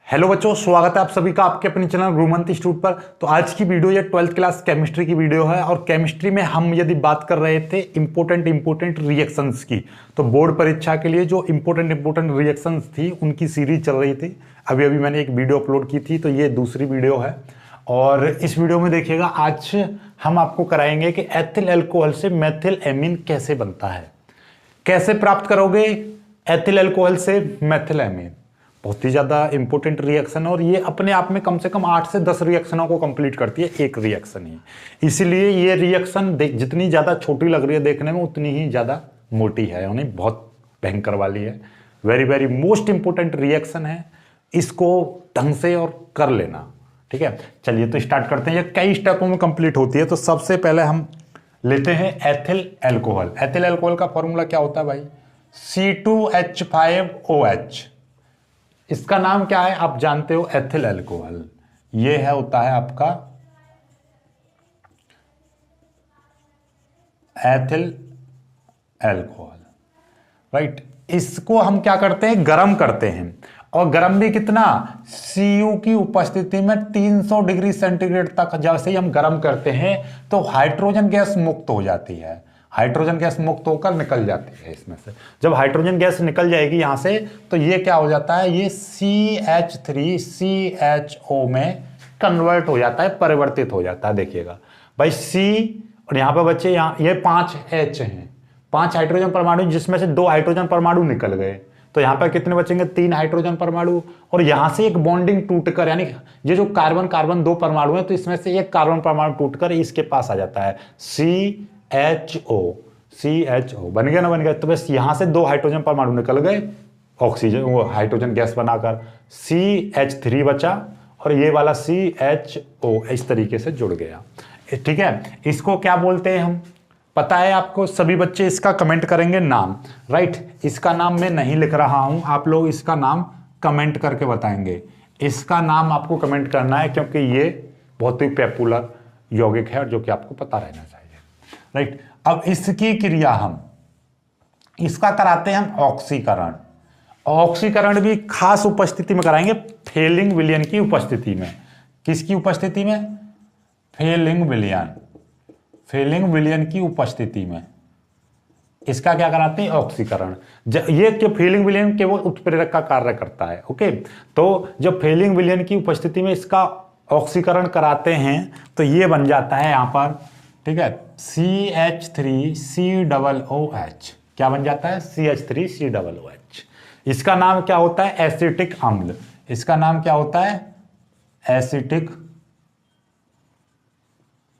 Hello बच्चों, स्वागत है आप सभी का आपके अपने चैनल गुरुमंत इंस्टीट्यूट पर। तो आज की वीडियो ये 12th क्लास केमिस्ट्री की वीडियो है और केमिस्ट्री में हम यदि बात कर रहे थे इंपोर्टेंट रिएक्शंस की, तो बोर्ड परीक्षा के लिए जो इंपोर्टेंट रिएक्शंस थी उनकी सीरीज चल रही थी। अभी अभी मैंने एक वीडियो अपलोड की थी, तो ये दूसरी वीडियो है। और इस वीडियो में देखिएगा, आज हम आपको कराएंगे कि एथिल अल्कोहल से मेथिल एमीन कैसे बनता है, कैसे प्राप्त करोगे एथिल अल्कोहल से मेथिल एमीन। बहुत ही ज़्यादा इंपॉर्टेंट रिएक्शन है और ये अपने आप में कम से कम 8 से 10 रिएक्शनों को कंप्लीट करती है एक रिएक्शन ही। इसीलिए ये रिएक्शन जितनी ज़्यादा छोटी लग रही है देखने में, उतनी ही ज़्यादा मोटी है, यानी बहुत भयंकर वाली है। वेरी मोस्ट इंपॉर्टेंट रिएक्शन है, इसको ढंग से और कर लेना। ठीक है, चलिए तो स्टार्ट करते हैं। ये कई स्टेपों में कंप्लीट होती है। तो सबसे पहले हम लेते हैं एथिल अल्कोहल। एथिल अल्कोहल का फॉर्मूला क्या होता है भाई? C2H5OH। इसका नाम क्या है आप जानते हो? Ethyl alcohol. ये है होता है आपका एथिल अल्कोहल, राइट। इसको हम क्या करते हैं? गरम करते हैं, और गरम भी कितना? Cu की उपस्थिति में 300 डिग्री सेंटीग्रेड तक जैसे ही हम गरम करते हैं तो हाइड्रोजन गैस मुक्त हो जाती है। हाइड्रोजन गैस मुक्त होकर निकल जाती है इसमें से। जब हाइड्रोजन गैस निकल जाएगी यहां से, तो ये क्या हो जाता है? ये CH3CHO में कन्वर्ट हो जाता है, परिवर्तित हो जाता है। देखिएगा भाई, C और यहां पर बच्चे, यहाँ ये 5 H हैं, 5 हाइड्रोजन परमाणु, जिसमें से 2 हाइड्रोजन परमाणु निकल गए। तो यहां पर कितने बचेंगे? 3 हाइड्रोजन परमाणु। और यहां से एक बॉन्डिंग टूटकर, यानी ये जो कार्बन कार्बन 2 परमाणु है, तो इसमें से एक कार्बन परमाणु टूटकर इसके पास आ जाता है, CHO बन गया ना? बन गया। तो बस यहां से 2 हाइड्रोजन परमाणु निकल गए, ऑक्सीजन वो हाइड्रोजन गैस बनाकर CH3 बचा, और ये वाला CHO इस तरीके से जुड़ गया। ठीक है, इसको क्या बोलते हैं हम? पता है आपको? सभी बच्चे इसका कमेंट करेंगे नाम, राइट। इसका नाम मैं नहीं लिख रहा हूं, आप लोग इसका नाम कमेंट करके बताएंगे। इसका नाम आपको कमेंट करना है, क्योंकि ये बहुत ही पॉपुलर यौगिक है और जो कि आपको पता रहना चाहिए, राइट। अब इसकी क्रिया हम इसका कराते हैं हम ऑक्सीकरण। ऑक्सीकरण भी खास उपस्थिति में कराएंगे, फेलिंग विलयन की उपस्थिति में। किसकी उपस्थिति में? फेलिंग विलयन की उपस्थिति में इसका क्या कराते हैं? ऑक्सीकरण। ये जो फेलिंग विलयन केवल उत्प्रेरक का कार्य करता है। ओके, तो जब फेलिंग विलयन की उपस्थिति में इसका ऑक्सीकरण कराते हैं तो ये बन जाता है यहां पर, ठीक है, CH3COOH। क्या बन जाता है? CH3COOH। इसका नाम क्या होता है? एसिटिक अम्ल। इसका नाम क्या होता है? एसिटिक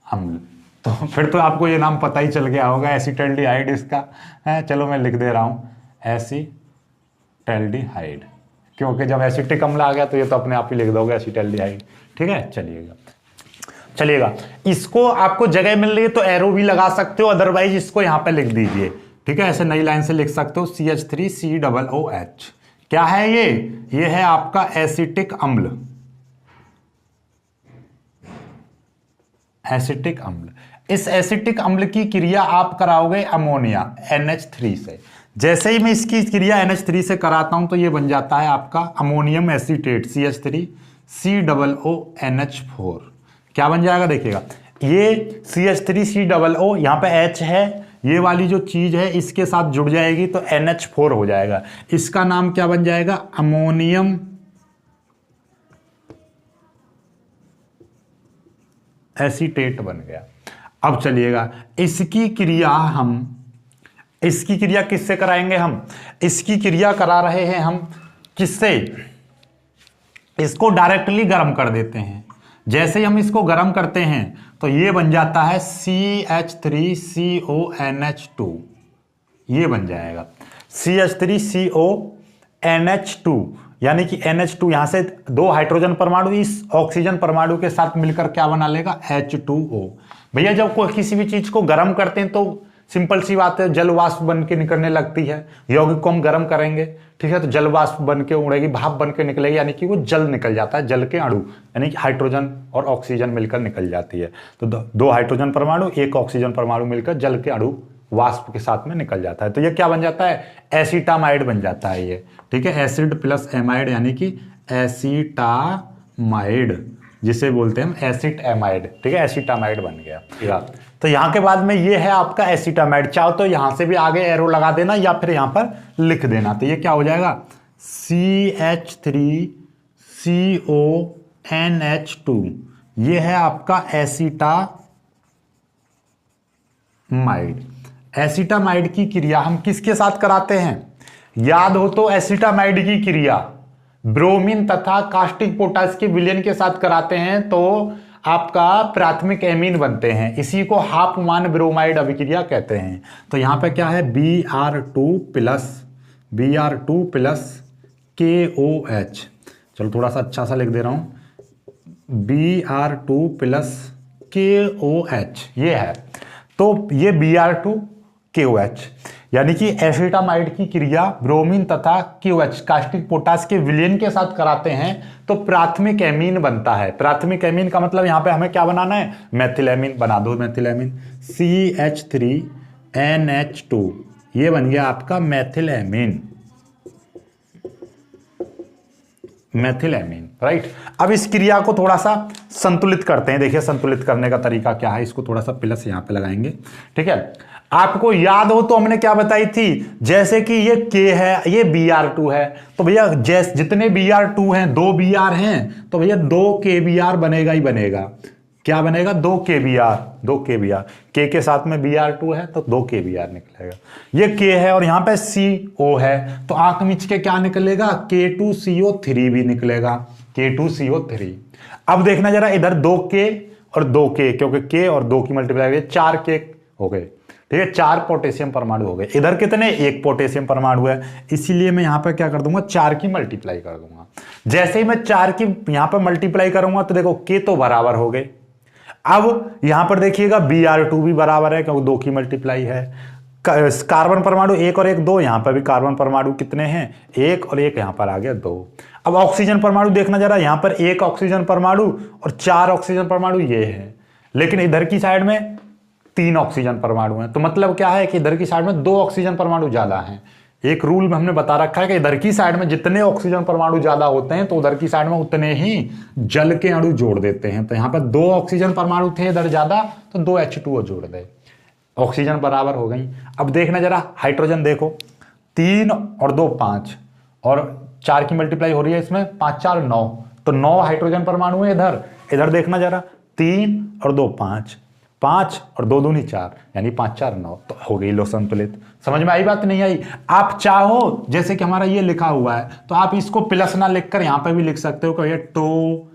अम्ल। तो फिर तो आपको ये नाम पता ही चल गया होगा, एसिटल्डिहाइड इसका है। चलो मैं लिख दे रहा हूं, एसिटल्डिहाइड, क्योंकि जब एसिटिक अम्ल आ गया तो ये तो अपने आप ही लिख दोगे एसिटल्डिहाइड। ठीक है, चलिएगा। इसको आपको जगह मिल रही है तो एरो भी लगा सकते हो, अदरवाइज इसको यहां पे लिख दीजिए। ठीक है, ऐसे नई लाइन से लिख सकते हो, CH3COOH। क्या है ये? ये है आपका एसिटिक अम्ल। एसिटिक अम्ल। इस एसिटिक अम्ल की क्रिया आप कराओगे अमोनिया NH3 से। जैसे ही मैं इसकी क्रिया NH3 से कराता हूं तो ये बन जाता है आपका अमोनियम एसीटेट, CH3COONH4। क्या बन जाएगा? देखिएगा, ये CH3COO, यहां पे H है, ये वाली जो चीज है इसके साथ जुड़ जाएगी तो NH4 हो जाएगा। इसका नाम क्या बन जाएगा? अमोनियम एसीटेट बन गया। अब चलिएगा, इसकी क्रिया किससे कराएंगे हम? इसकी क्रिया करा रहे हैं हम किससे? इसको डायरेक्टली गर्म कर देते हैं। जैसे ही हम इसको गर्म करते हैं तो ये बन जाता है CH3CONH2। ये बन जाएगा CH3CONH2, यानी कि NH2, यहां से 2 हाइड्रोजन परमाणु इस ऑक्सीजन परमाणु के साथ मिलकर क्या बना लेगा? H2O। भैया, जब कोई किसी भी चीज को गर्म करते हैं तो सिंपल सी बात है, जल वाष्प बन के निकलने लगती है। यौगिक को हम गर्म करेंगे, ठीक है, तो जल वाष्प बन के उड़ेगी, भाप बन के निकलेगी, यानी कि वो जल निकल जाता है, जल के अणु, यानी कि हाइड्रोजन और ऑक्सीजन मिलकर निकल जाती है। तो 2 हाइड्रोजन परमाणु, 1 ऑक्सीजन परमाणु मिलकर जल के अणु वाष्प के साथ में निकल जाता है। तो ये क्या बन जाता है? एसिटामाइड बन जाता है ये। ठीक है, एसिड प्लस एमाइड, यानी कि एसीटामाइड, जिसे बोलते हैं हम एसिटामाइड, ठीक है, एसिटामाइड बन गया, ठीक है। तो यहां के बाद में ये है आपका एसिटामाइड, चाहो तो यहां से भी आगे एरो लगा देना या फिर यहां पर लिख देना। तो ये क्या हो जाएगा, CH3CONH2, ये है आपका एसिटामाइड। एसिटामाइड की क्रिया हम किसके साथ कराते हैं, याद हो तो एसिटामाइड की क्रिया ब्रोमीन तथा कास्टिक पोटास के विलयन के साथ कराते हैं तो आपका प्राथमिक एमीन बनते हैं, इसी को हाफमान ब्रोमाइड अभिक्रिया कहते हैं। तो यहां पे क्या है, Br2 प्लस KOH, चलो थोड़ा सा अच्छा सा लिख दे रहा हूं, Br2 प्लस KOH ये है। तो ये Br2KOH, यानी कि एसिटामाइड की क्रिया ब्रोमीन तथा KOH कास्टिक पोटास के विलयन के साथ कराते हैं तो प्राथमिक एमीन बनता है। प्राथमिक एमीन का मतलब यहां पे हमें क्या बनाना है, मेथिलेमीन बना दो, मेथिलेमीन CH3NH2, ये बन गया आपका मेथिलेमीन, मेथिलेमीन, राइट। अब इस क्रिया को थोड़ा सा संतुलित करते हैं, देखिए संतुलित करने का तरीका क्या है, इसको थोड़ा सा प्लस यहां पे लगाएंगे, ठीक है। आपको याद हो तो हमने क्या बताई थी, जैसे कि ये K है, ये Br2 है, तो भैया जैसे जितने Br2 हैं, 2 Br हैं, तो भैया 2 KBr बनेगा ही बनेगा। क्या बनेगा, 2 KBr, K के साथ में Br2 है तो 2 KBr निकलेगा। ये K है और यहां पे CO है, तो आंख मीच के क्या निकलेगा, K2CO3 भी निकलेगा, K2CO3। अब देखना जरा, इधर 2K और 2K, क्योंकि K और 2 की मल्टीप्लाई 4K हो गए, ठीक है, 4 पोटेशियम परमाणु हो गए। इधर कितने, 1 पोटेशियम परमाणु है, इसीलिए मैं यहां पर क्या कर दूंगा, 4 की मल्टीप्लाई कर दूंगा। जैसे ही मैं 4 की यहां पर मल्टीप्लाई करूंगा तो देखो K तो बराबर हो गए। अब यहां पर देखिएगा Br2 भी बराबर है क्योंकि 2 की मल्टीप्लाई है। कार्बन परमाणु 1 और 1 2, यहां पर भी कार्बन परमाणु कितने हैं, 1 और 1 यहां पर आ गया 2। अब ऑक्सीजन परमाणु देखना जरा, यहां पर 1 ऑक्सीजन परमाणु और 4 ऑक्सीजन परमाणु ये है, लेकिन इधर की साइड में 3 ऑक्सीजन परमाणु हैं। तो मतलब क्या है कि इधर की साइड में 2 ऑक्सीजन परमाणु ज्यादा हैं। एक रूल में हमने बता रखा है कि इधर की साइड में जितने ऑक्सीजन परमाणु ज्यादा होते हैं तो उधर की साइड में उतने ही जल के अणु जोड़ देते हैं। तो यहाँ पर 2 ऑक्सीजन परमाणु थे इधर ज्यादा, तो 2 H2O जोड़ दे, ऑक्सीजन बराबर हो गई। अब देखना जरा हाइड्रोजन देखो, 3 और 2 5 और 4 की मल्टीप्लाई हो रही है इसमें, 5 4 9, तो 9 हाइड्रोजन परमाणु है इधर। इधर देखना जरा, 3 और 2 5, 5 और 2 दूनी 4, यानी 5 4 9, तो हो गई लो संतुलित। समझ में आई बात, नहीं आई? आप चाहो जैसे कि हमारा ये लिखा हुआ है तो आप इसको प्लस ना लिखकर यहां पे भी लिख सकते हो कि 2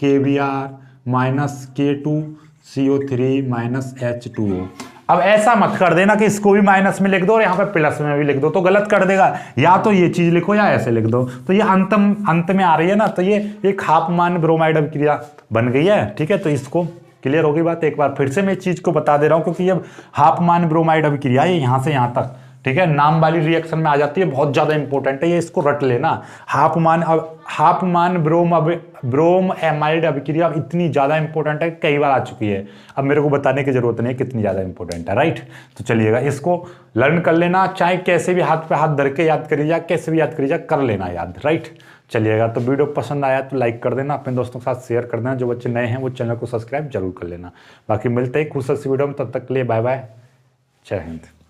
KBr minus K2CO3 minus H2O। अब ऐसा मत कर देना कि इसको भी माइनस में लिख दो और यहाँ पे प्लस में भी लिख दो, तो गलत कर देगा। या तो ये चीज लिखो या ऐसे लिख दो। तो ये अंत में आ रही है ना, तो ये एक हाफमान ब्रोमाइड अभिक्रिया बन गई है, ठीक है। तो इसको क्लियर होगी बात। एक बार फिर से मैं इस चीज को बता दे रहा हूं क्योंकि ये हाफमान ब्रोमाइड अभिक्रिया ये यहां से यहां तक, ठीक है, नाम वाली रिएक्शन में आ जाती है, बहुत ज्यादा इंपॉर्टेंट है ये, इसको रट लेना। हाफमान ब्रोम एमाइड अभिक्रिया इतनी ज्यादा इंपॉर्टेंट है, कई बार आ चुकी है, अब मेरे को बताने की जरूरत नहीं कितनी ज्यादा इंपॉर्टेंट है, राइट। तो चलिएगा, इसको लर्न कर लेना, चाहे कैसे भी हाथ पे हाथ धर के याद करिए, कैसे भी याद करिए, कर लेना याद, राइट। चलिएगा, तो वीडियो पसंद आया तो लाइक कर देना, अपने दोस्तों के साथ शेयर कर देना, जो बच्चे नए हैं वो चैनल को सब्सक्राइब जरूर कर लेना। बाकी मिलते हैं खुश वीडियो में, तब तक के लिए बाय बाय, जय हिंद।